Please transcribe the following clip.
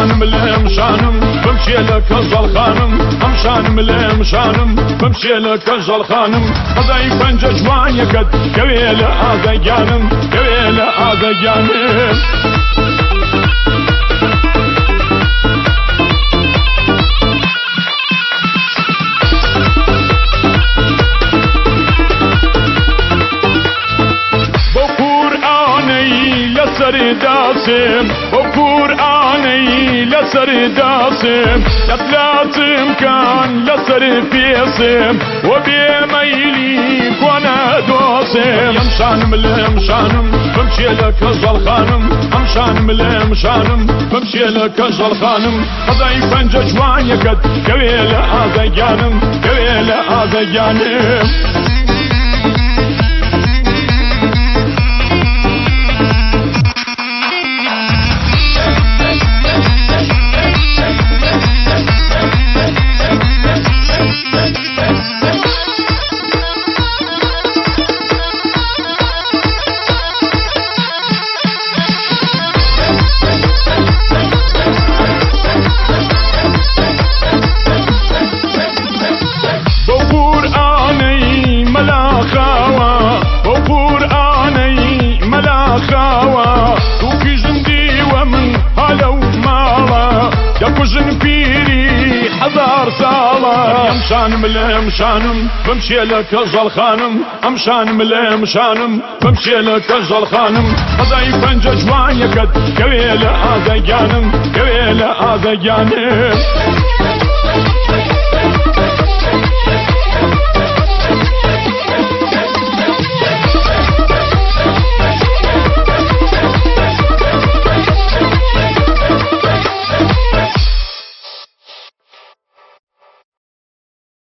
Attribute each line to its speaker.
Speaker 1: شانم لهم شانم بمشي لك أجل خانم أم شانم لهم شانم بمشي لك أجل خانم خداي فنج جوان يكد كويل هذا جانم كويل هذا جانم لسر داسم وقرآني لسر داسم يطلعتم كان لسر فيسم وبيميلي كوانا دوسم يمشانم لهم شانم بمشي لك أجل خانم أمشانم لهم شانم بمشي لك أجل خانم خداي فنج جوان يكد كويل هذا جانم كويل هذا جانم يكوزن بيري حذار سالا يمشانم لهم شانم بمشي لك أجل خانم أمشانم لهم شانم بمشي لك أجل خانم خداي فنج جوان يكد كويل هذا جانم كويل هذا جانم